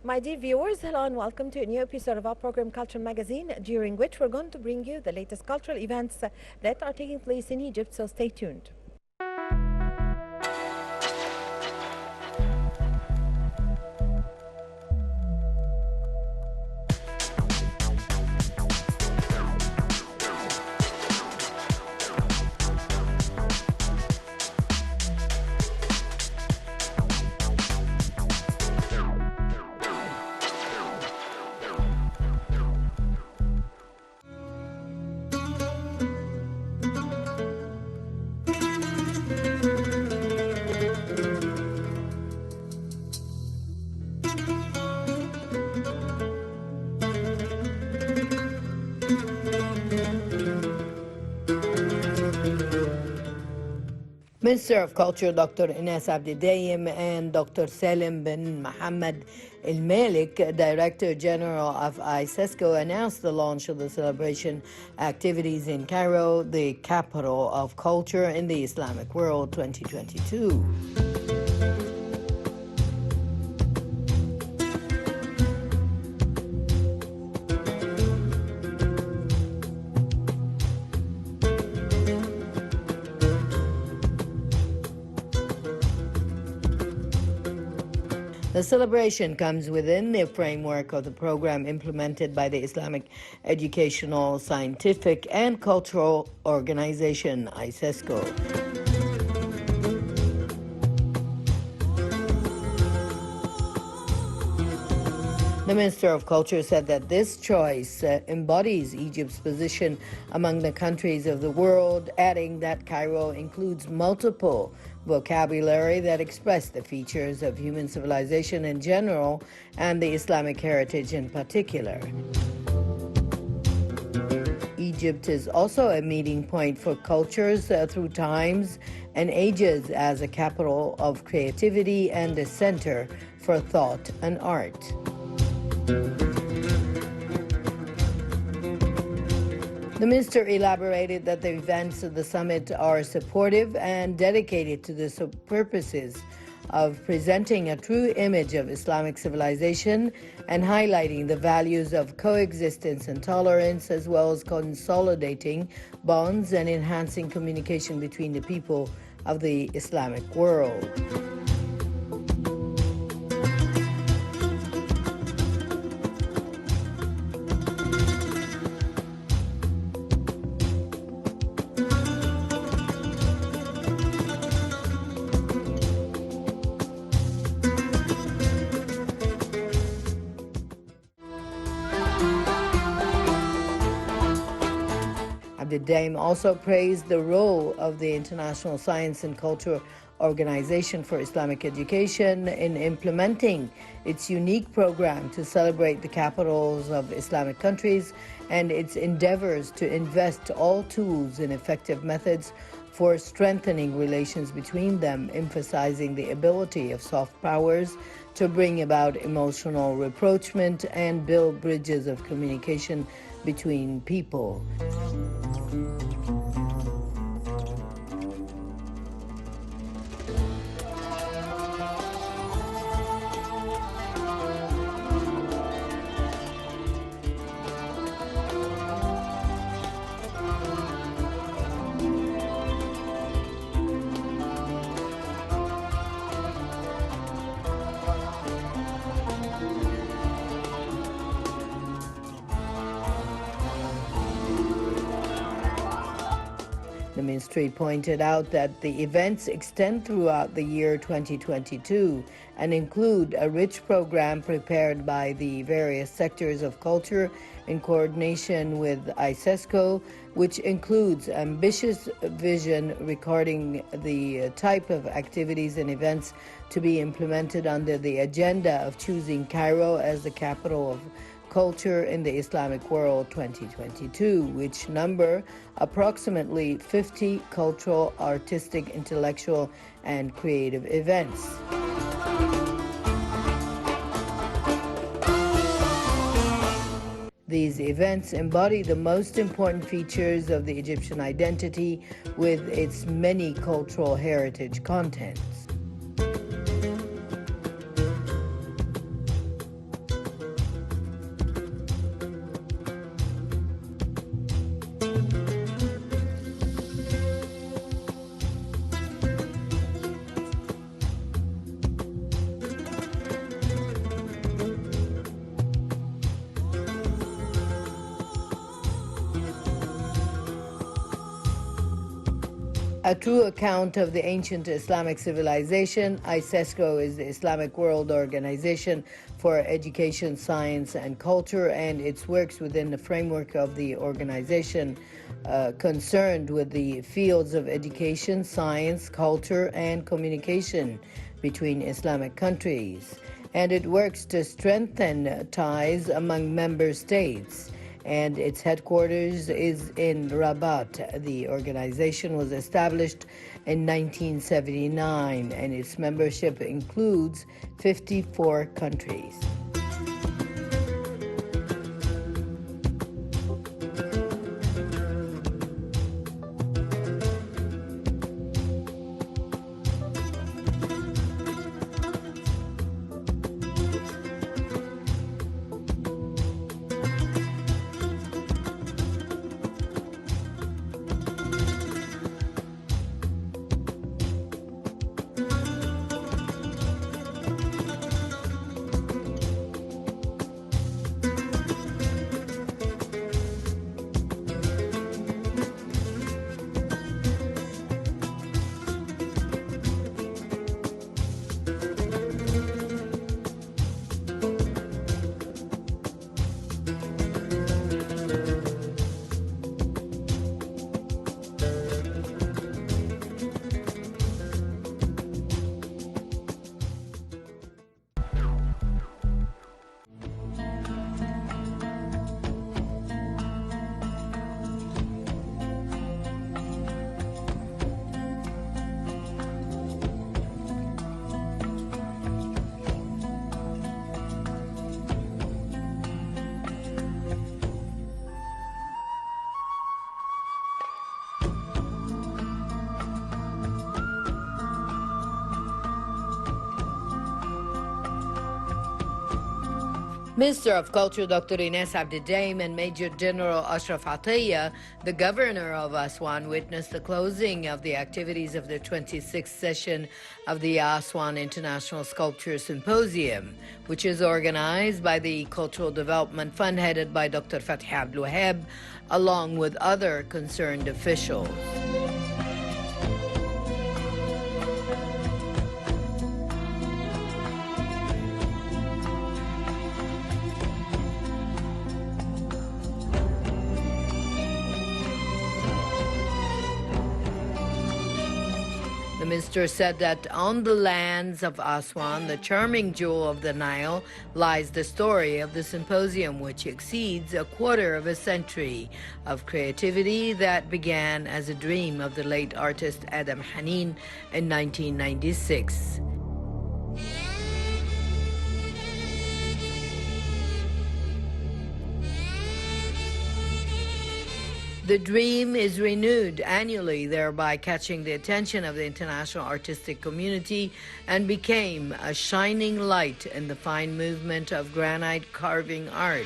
My dear viewers, hello and welcome to a new episode of our program Culture Magazine, during which we're going to bring you the latest cultural events that are taking place in Egypt, so stay tuned. Minister of Culture Dr. Ines Abdidaim and Dr. Salim bin Mohammed El Malik, Director General of ISESCO, announced the launch of the celebration activities in Cairo, the capital of culture in the Islamic world 2022. The celebration comes within the framework of the program implemented by the Islamic Educational, Scientific, and Cultural Organization, ISESCO. The Minister of Culture said that this choice embodies Egypt's position among the countries of the world, adding that Cairo includes multiple vocabulary that express the features of human civilization in general and the Islamic heritage in particular. Egypt is also a meeting point for cultures through times and ages as a capital of creativity and a center for thought and art. The minister elaborated that the events of the summit are supportive and dedicated to the purposes of presenting a true image of Islamic civilization and highlighting the values of coexistence and tolerance, as well as consolidating bonds and enhancing communication between the people of the Islamic world. Abdidaim also praised the role of the International Science and Culture Organization for Islamic Education in implementing its unique program to celebrate the capitals of Islamic countries and its endeavors to invest all tools in effective methods for strengthening relations between them, emphasizing the ability of soft powers to bring about emotional rapprochement and build bridges of communication between people. The ministry pointed out that the events extend throughout the year 2022 and include a rich program prepared by the various sectors of culture in coordination with ISESCO, which includes ambitious vision regarding the type of activities and events to be implemented under the agenda of choosing Cairo as the capital of Culture in the Islamic World 2022, which number approximately 50 cultural, artistic, intellectual, and creative events. These events embody the most important features of the Egyptian identity with its many cultural heritage contents. A true account of the ancient Islamic civilization. ISESCO is the Islamic World Organization for Education, Science, and Culture, and its works within the framework of the organization concerned with the fields of education, science, culture, and communication between Islamic countries. And it works to strengthen ties among member states. And its headquarters is in Rabat. The organization was established in 1979, and its membership includes 54 countries. Minister of Culture Dr. Ines Abdidaim and Major General Ashraf Atiyah, the governor of Aswan, witnessed the closing of the activities of the 26th session of the Aswan International Sculpture Symposium, which is organized by the Cultural Development Fund headed by Dr. Fathi Abdul Wahab, along with other concerned officials. The minister said that on the lands of Aswan, the charming jewel of the Nile, lies the story of the symposium, which exceeds a quarter of a century of creativity that began as a dream of the late artist Adam Hanin in 1996. The dream is renewed annually, thereby catching the attention of the international artistic community, and became a shining light in the fine movement of granite carving art.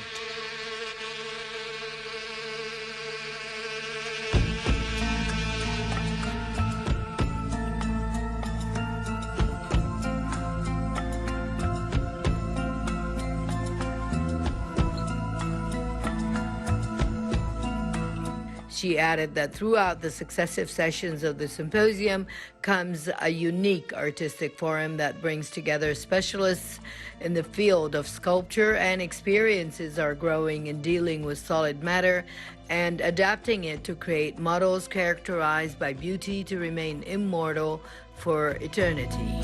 She added that throughout the successive sessions of the symposium comes a unique artistic forum that brings together specialists in the field of sculpture, and experiences are growing in dealing with solid matter and adapting it to create models characterized by beauty to remain immortal for eternity.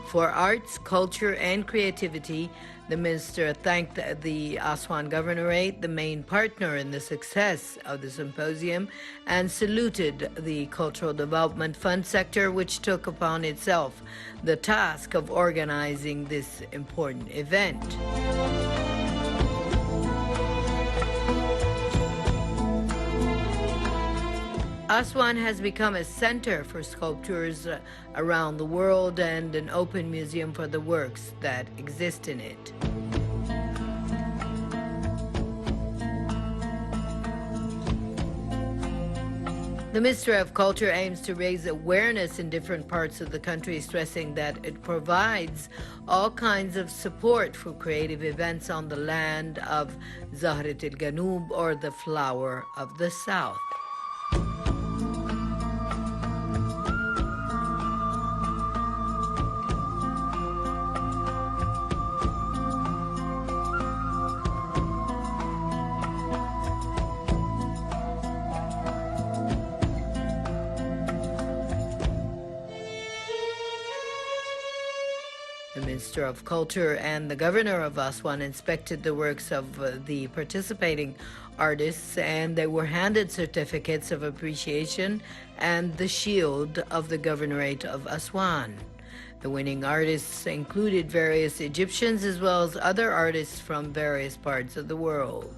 For arts, culture, and creativity, the minister thanked the Aswan Governorate, the main partner in the success of the symposium, and saluted the Cultural Development Fund sector, which took upon itself the task of organizing this important event. Aswan has become a center for sculptures around the world and an open museum for the works that exist in it. The Ministry of Culture aims to raise awareness in different parts of the country, stressing that it provides all kinds of support for creative events on the land of Zahrat al-Ghanoob, or the flower of the South. The Minister of Culture and the Governor of Aswan inspected the works of the participating artists, and they were handed certificates of appreciation and the shield of the Governorate of Aswan. The winning artists included various Egyptians as well as other artists from various parts of the world.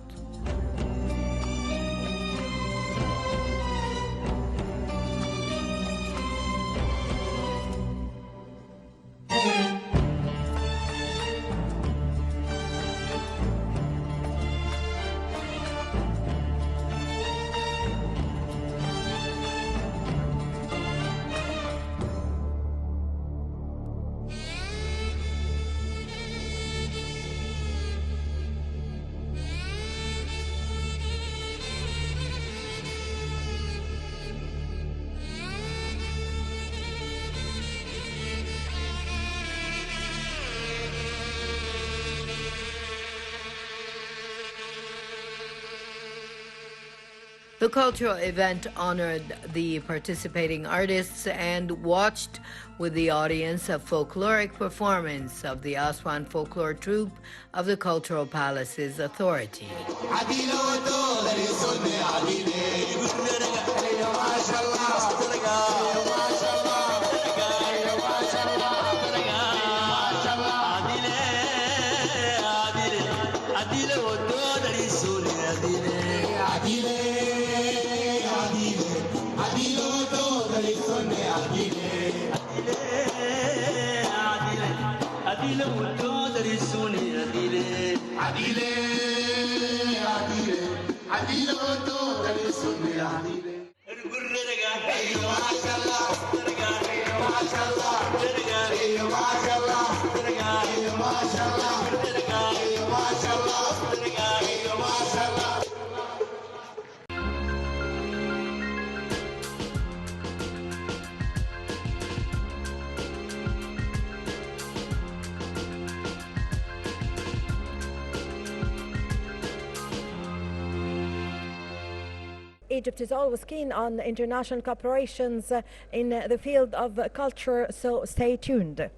The cultural event honored the participating artists and watched with the audience a folkloric performance of the Aswan Folklore Troupe of the Cultural Palaces Authority. Egypt is always keen on international cooperations in the field of culture, so stay tuned.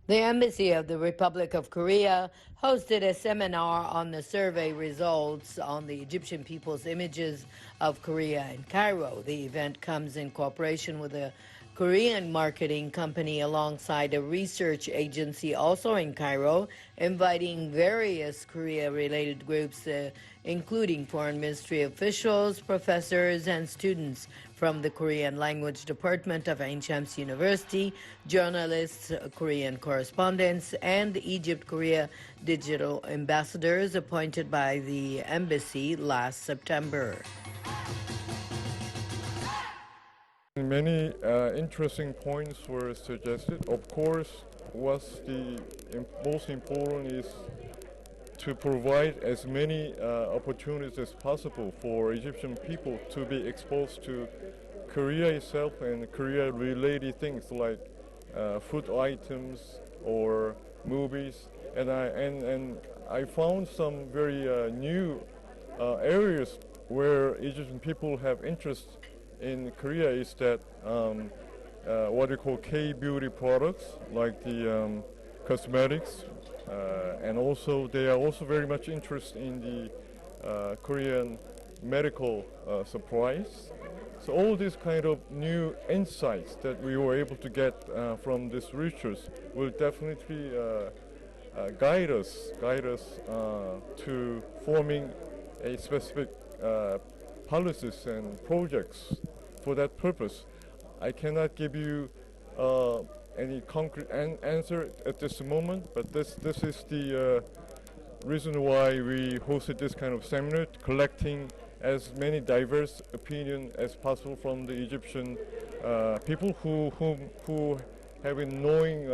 The Embassy of the Republic of Korea hosted a seminar on the survey results on the Egyptian people's images of Korea in Cairo. The event comes in cooperation with a Korean marketing company alongside a research agency also in Cairo, inviting various Korea-related groups, including foreign ministry officials, professors, and students from the Korean language department of Ain Shams University, journalists, Korean correspondents, and Egypt-Korea digital ambassadors appointed by the embassy last September. Many interesting points were suggested. Of course, what's the most important is to provide as many opportunities as possible for Egyptian people to be exposed to Korea itself and Korea-related things like food items or movies. And I found some very new areas where Egyptian people have interest in Korea is that what we call K-beauty products, like the cosmetics, and also they are also very much interested in the Korean medical supplies. So all these kind of new insights that we were able to get from these research will definitely guide us to forming a specific policies and projects for that purpose. I cannot give you any concrete answer at this moment, but this is the reason why we hosted this kind of seminar, collecting as many diverse opinions as possible from the Egyptian people who have been knowing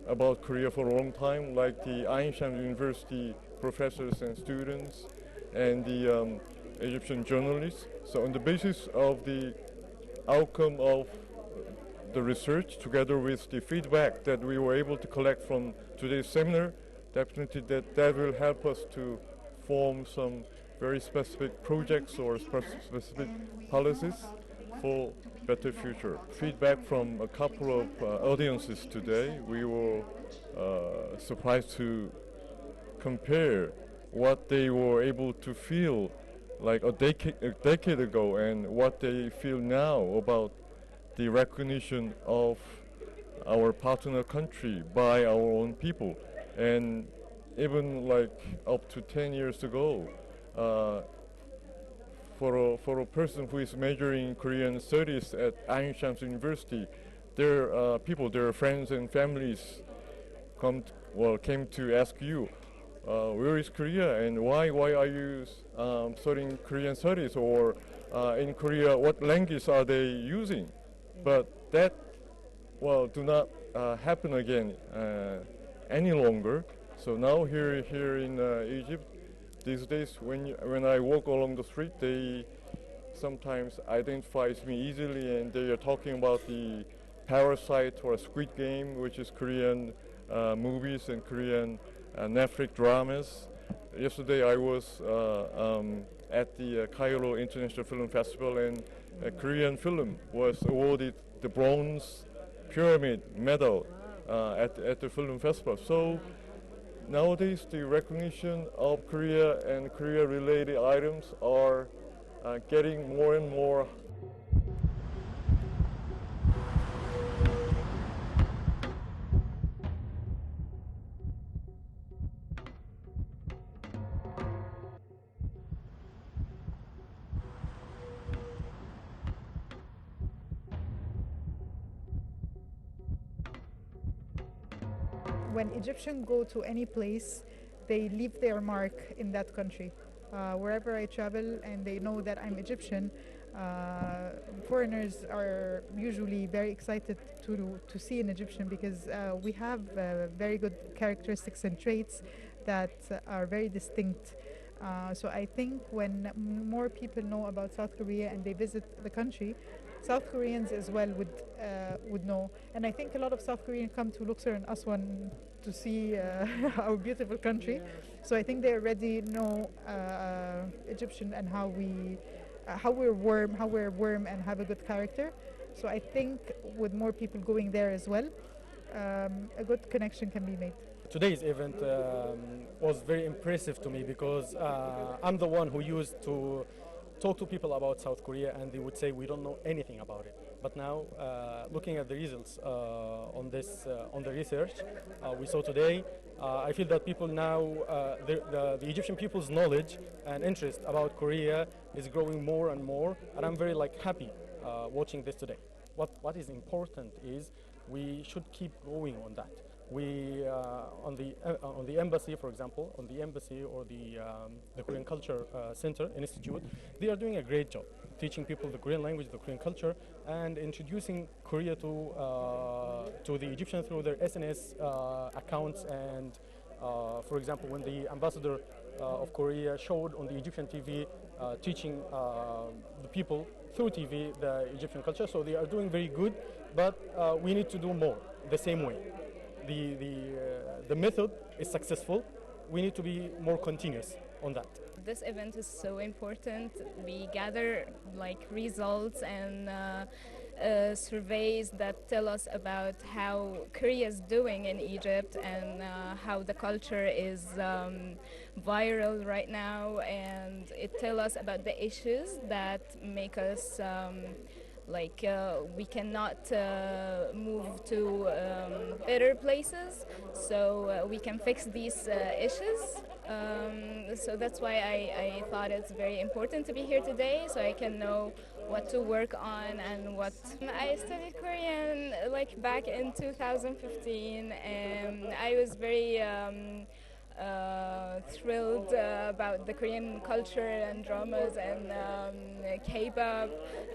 about Korea for a long time, like the Ain Shams University professors and students, and the Egyptian journalists. So on the basis of the outcome of the research, together with the feedback that we were able to collect from today's seminar, definitely that will help us to form some very specific projects or specific policies for better future. Feedback from a couple of audiences today, we were surprised to compare what they were able to feel like a decade ago and what they feel now about the recognition of our partner country by our own people. And even like up to 10 years ago, for a person who is majoring in Korean studies at Ain Shams University, their people, their friends and families came to ask you, where is Korea and why are you studying Korean studies, or in Korea what language are they using? But that do not happen again any longer. So now here in Egypt, these days when I walk along the street, they sometimes identify me easily, and they are talking about the Parasite or Squid Game, which is Korean movies and Korean Netflix dramas. Yesterday I was at the Cairo International Film Festival, and a Korean film was awarded the Bronze Pyramid Medal at the film festival. So nowadays the recognition of Korea and Korea-related items are getting more and more. When Egyptians go to any place, they leave their mark in that country. Wherever I travel and they know that I'm Egyptian, foreigners are usually very excited to see an Egyptian, because we have very good characteristics and traits that are very distinct. So I think when more people know about South Korea and they visit the country, South Koreans as well would know. And I think a lot of South Koreans come to Luxor and Aswan to see our beautiful country. So I think they already know Egyptian and how we're warm and have a good character. So I think with more people going there as well, a good connection can be made. Today's event was very impressive to me, because I'm the one who used to talk to people about South Korea and they would say we don't know anything about it. But now, looking at the results on the research we saw today, I feel that people now, the Egyptian people's knowledge and interest about Korea is growing more and more, and I'm very happy watching this today. What is important is we should keep going on that. We on the embassy, for example, on the embassy or the Korean Culture Center Institute, they are doing a great job teaching people the Korean language, the Korean culture, and introducing Korea to the Egyptian through their SNS accounts. And for example, when the ambassador of Korea showed on the Egyptian TV, teaching the people through TV the Egyptian culture, so they are doing very good. But we need to do more the same way. The method is successful. We need to be more continuous on that. This event is so important. We gather results and surveys that tell us about how Korea is doing in Egypt, and how the culture is viral right now, and it tells us about the issues that make us we cannot move to better places, so we can fix these issues. So that's why I thought it's very important to be here today, so I can know what to work on and what. I studied Korean back in 2015, and I was very thrilled about the Korean culture and dramas and K-pop.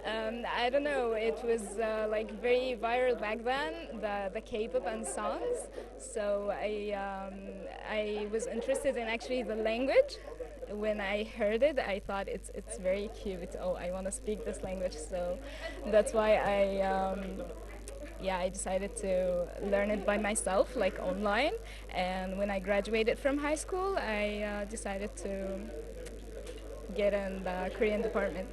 I don't know, it was like very viral back then, the K-pop and songs. So I was interested in actually the language. When I heard it, I thought it's very cute. Oh, I want to speak this language. So that's why I decided to learn it by myself, like online. And when I graduated from high school, I decided to get in the Korean department.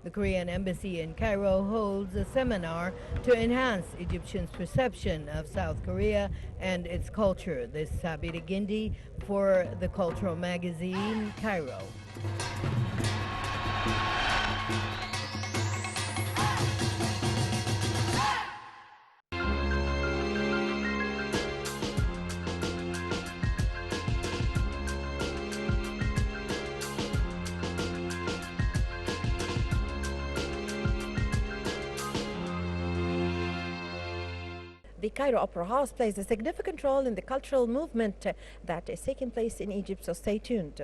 The Korean Embassy in Cairo holds a seminar to enhance Egyptians' perception of South Korea and its culture. This is Sabita Gindi for the Cultural Magazine, Cairo. The Cairo Opera House plays a significant role in the cultural movement that is taking place in Egypt, so stay tuned.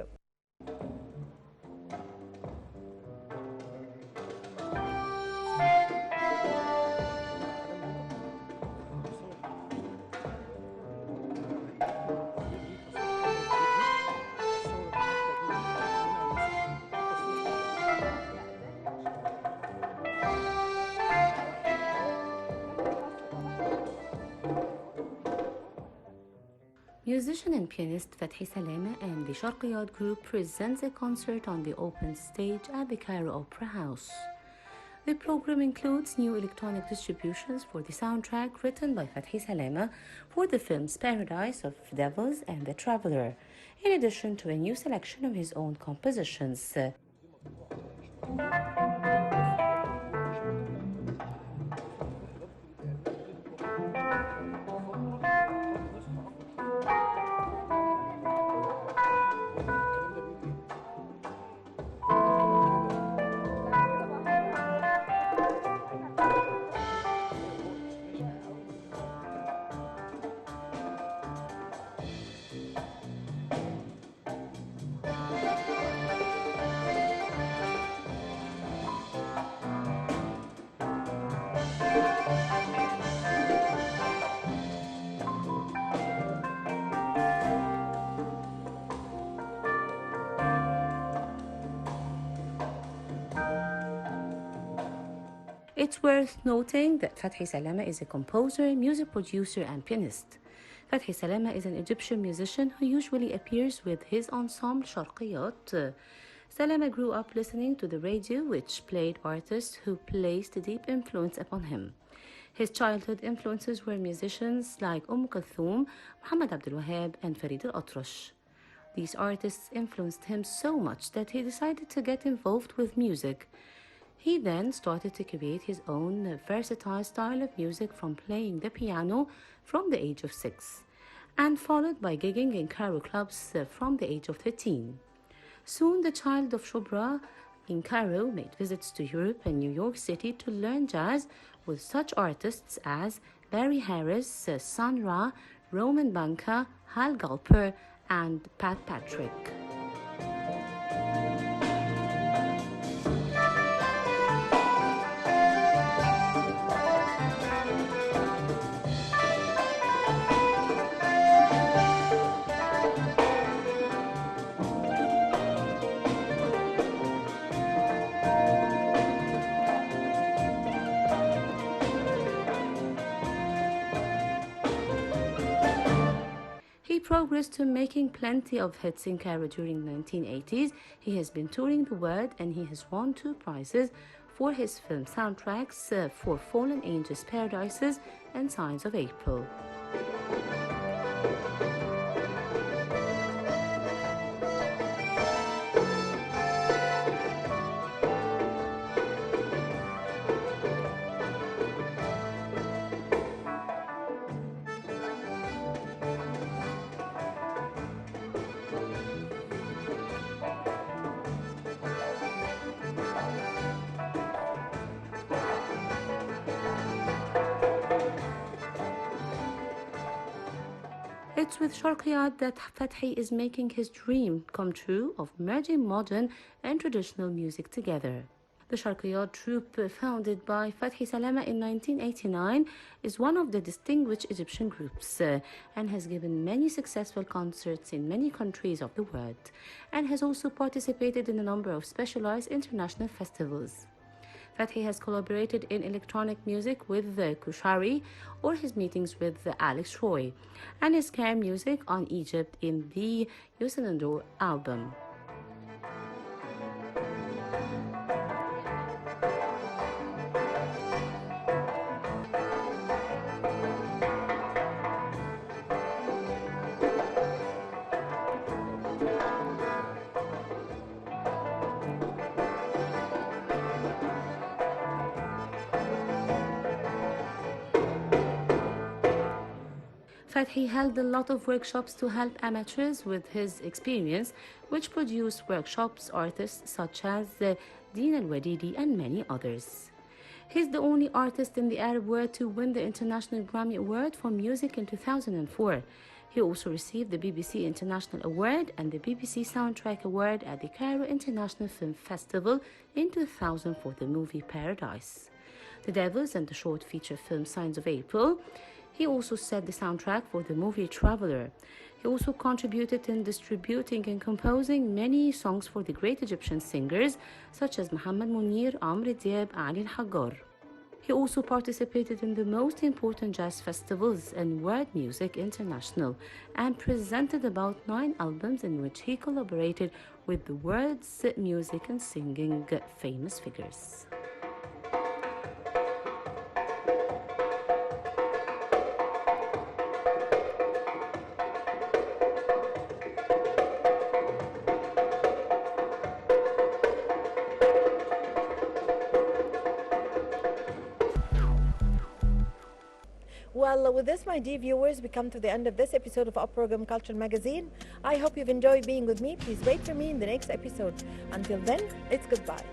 Musician and pianist Fathi Salama and the Sharqiyat group presents a concert on the open stage at the Cairo Opera House. The program includes new electronic distributions for the soundtrack written by Fathi Salama for the films Paradise of Devils and The Traveler, in addition to a new selection of his own compositions. It's worth noting that Fathi Salama is a composer, music producer, and pianist. Fathi Salama is an Egyptian musician who usually appears with his ensemble Sharqiyat. Salama grew up listening to the radio, which played artists who placed a deep influence upon him. His childhood influences were musicians like Kulthum, Muhammad Abdul Wahab, and Farid al-Atrash. These artists influenced him so much that he decided to get involved with music. He then started to create his own versatile style of music, from playing the piano from the age of 6 and followed by gigging in Cairo clubs from the age of 13. Soon the child of Shubra in Cairo made visits to Europe and New York City to learn jazz with such artists as Barry Harris, Sun Ra, Roman Banca, Hal Galper, and Pat Patrick. He progressed to making plenty of hits in Cairo during the 1980s. He has been touring the world and he has won 2 prizes for his film soundtracks for Fallen Angels Paradises and Signs of April. It's with Sharqiyat that Fathi is making his dream come true of merging modern and traditional music together. The Sharqiyat troupe, founded by Fathi Salama in 1989, is one of the distinguished Egyptian groups and has given many successful concerts in many countries of the world, and has also participated in a number of specialized international festivals. Fathi has collaborated in electronic music with Kushari or his meetings with Alex Roy, and his care music on Egypt in the Yusanandor album. Fathi held a lot of workshops to help amateurs with his experience, which produced workshops artists such as Dean Al-Wadidi and many others. He's the only artist in the Arab world to win the International Grammy Award for Music in 2004. He also received the BBC International Award and the BBC Soundtrack Award at the Cairo International Film Festival in 2000 for the movie Paradise, The Devils, and the short feature film Signs of April. He also set the soundtrack for the movie Traveler. He also contributed in distributing and composing many songs for the great Egyptian singers such as Muhammad Munir, Amr Diab, Ali Al-Haggar. He also participated in the most important jazz festivals and World Music International and presented about 9 albums in which he collaborated with the world's music and singing famous figures. Well, with this, my dear viewers, we come to the end of this episode of our program Culture Magazine. I hope you've enjoyed being with me. Please wait for me in the next episode. Until then, it's goodbye.